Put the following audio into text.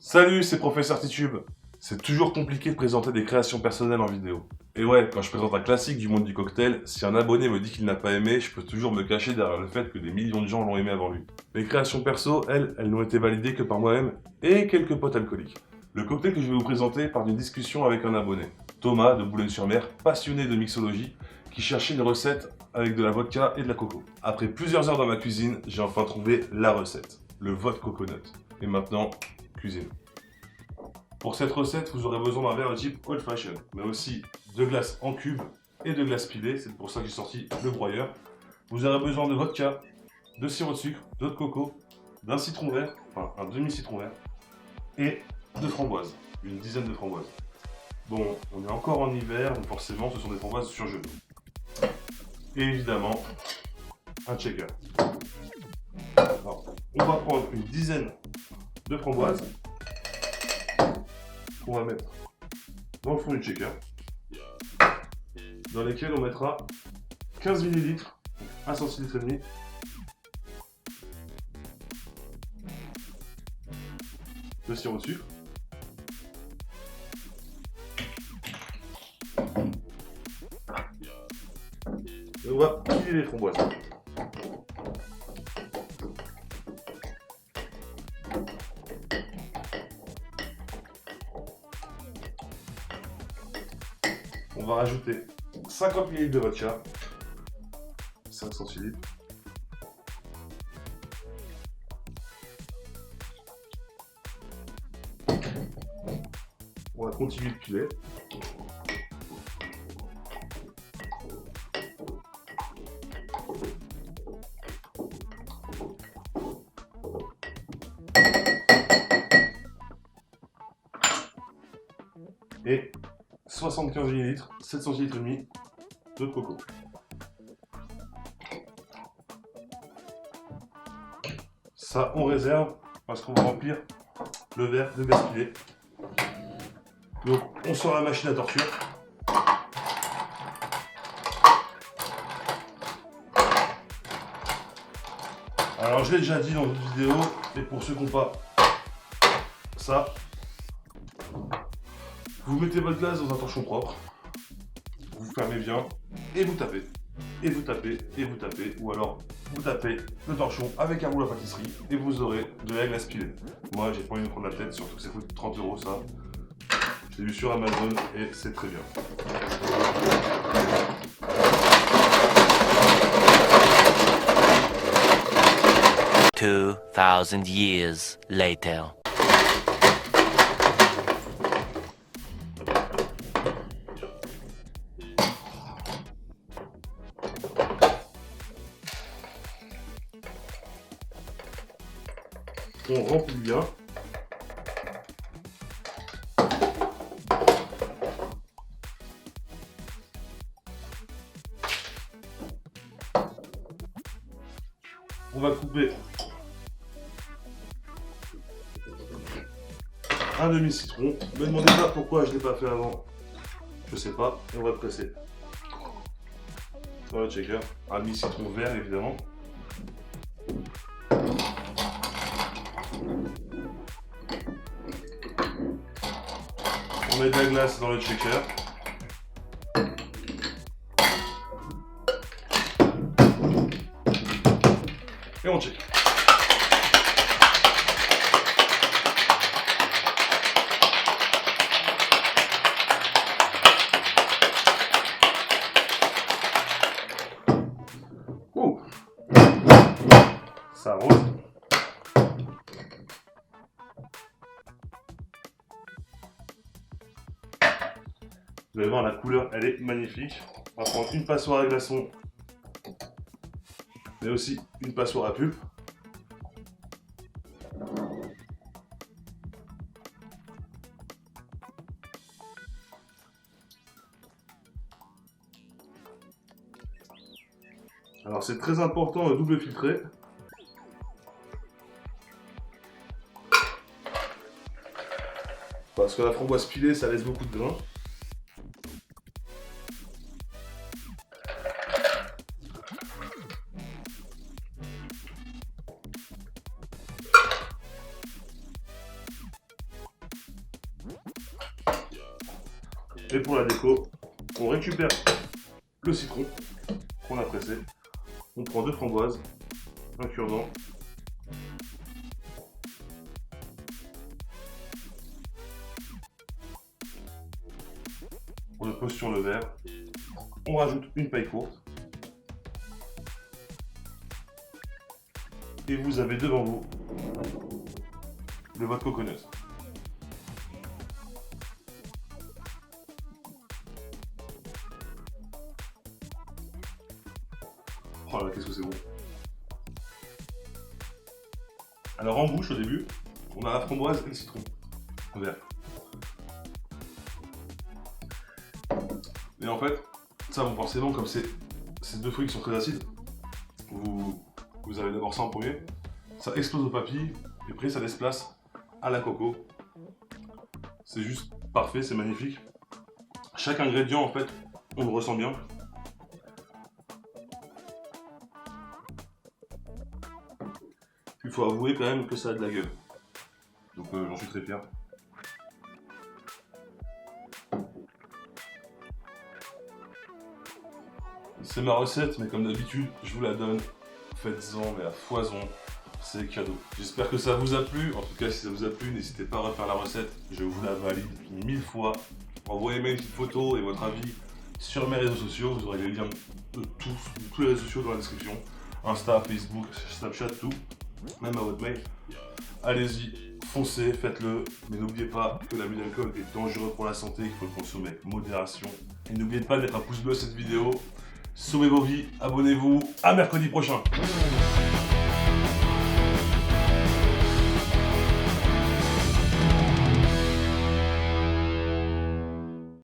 Salut, c'est Professeur Titube. C'est toujours compliqué de présenter des créations personnelles en vidéo. Et ouais, quand je présente un classique du monde du cocktail, si un abonné me dit qu'il n'a pas aimé, je peux toujours me cacher derrière le fait que des millions de gens l'ont aimé avant lui. Mes créations perso, elles n'ont été validées que par moi-même et quelques potes alcooliques. Le cocktail que je vais vous présenter part d'une discussion avec un abonné, Thomas de Boulogne-sur-Mer, passionné de mixologie, qui cherchait une recette avec de la vodka et de la coco. Après plusieurs heures dans ma cuisine, j'ai enfin trouvé la recette, le vodka coconut. Et maintenant, cuisine. Pour cette recette, vous aurez besoin d'un verre de type old fashion, mais aussi de glace en cube et de glace pilée, c'est pour ça que j'ai sorti le broyeur. Vous aurez besoin de vodka, de sirop de sucre, d'eau de coco, d'un citron vert, enfin un demi-citron vert, et de framboises, une dizaine de framboises. Bon, on est encore en hiver, donc forcément ce sont des framboises surgelées. Et évidemment, un shaker. Alors, on va prendre une dizaine de framboises qu'on va mettre dans le fond du shaker, dans lesquels on mettra 15 ml, 1 centilitre et demi, de sirop de sucre, et on va piler les framboises. On va rajouter 50 ml de vodka, 5 centilitres. On va continuer de piler. Et 75 ml, 7 centilitres et demi d'eau de coco. Ça, on réserve parce qu'on va remplir le verre de glace pilée. Donc, on sort la machine à torture. Alors, je l'ai déjà dit dans une vidéo, et pour ceux qui n'ont pas ça, vous mettez votre glace dans un torchon propre, vous fermez bien, et vous tapez. Et vous tapez, et vous tapez, ou alors vous tapez le torchon avec un rouleau à pâtisserie, et vous aurez de la glace pilée. Moi, j'ai pas envie de me prendre la tête, surtout que ça coûte 30 € ça. Je l'ai vu sur Amazon, et c'est très bien. 2,000 years later. On remplit bien. On va couper un demi-citron. Ne me demandez pas pourquoi je ne l'ai pas fait avant. Je sais pas. Et on va presser dans le shaker. Un demi-citron vert évidemment. On met de la glace dans le shaker. Et on check. Oh, ça rose. Vous allez voir, la couleur, elle est magnifique. On va prendre une passoire à glaçons, mais aussi une passoire à pulpe. Alors c'est très important de double filtrer. Parce que la framboise pilée, ça laisse beaucoup de grains. Et pour la déco, on récupère le citron qu'on a pressé. On prend 2 framboises, un cure-dent. On le pose sur le verre. On rajoute une paille courte. Et vous avez devant vous de votre coconut. Oh là là, qu'est-ce que c'est bon. Alors en bouche au début, on a la framboise et le citron vert. Et en fait, ça bon forcément comme c'est ces 2 fruits qui sont très acides, vous avez d'abord ça en premier, ça explose aux papilles, et après ça laisse place à la coco. C'est juste parfait, c'est magnifique. Chaque ingrédient en fait, on le ressent bien. Il faut avouer quand même que ça a de la gueule. Donc j'en suis très fier. C'est ma recette, mais comme d'habitude, je vous la donne. Faites-en, mais à foison. C'est cadeau. J'espère que ça vous a plu. En tout cas, si ça vous a plu, n'hésitez pas à refaire la recette. Je vous la valide 1000 fois. Envoyez-moi une petite photo et votre avis sur mes réseaux sociaux. Vous aurez les liens de tous les réseaux sociaux dans la description. Insta, Facebook, Snapchat, tout. Même à votre mail. Allez-y, foncez, faites-le. Mais n'oubliez pas que l'abus d'alcool est dangereux pour la santé, qu'il faut le consommer avec modération. Et n'oubliez pas de mettre un pouce bleu à cette vidéo. Sauvez vos vies, abonnez-vous. À mercredi prochain.